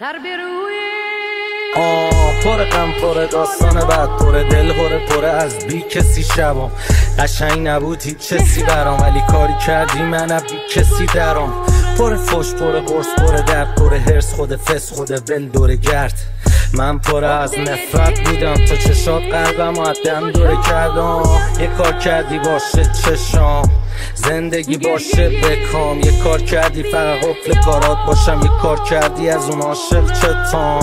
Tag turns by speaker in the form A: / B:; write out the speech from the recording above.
A: سر به روی
B: پر غم، پر داستان بد، پر دل، پر از بی کسی شبام. قشنگ نبود هیچ کسی برام، ولی کاری کردی من بی کسی درام. پر فش، پر قرص، پر درد، پر هرس، خود فس، خود ول دور گرد. من پر از نفرت بودم تا چشات قلبم و دم دوره کردم. یه کار کردی باشه چشام، زندگی باشه بکام. یه کار کردی فقط قفل کارات باشم، یه کار کردی از اون عاشق چتام.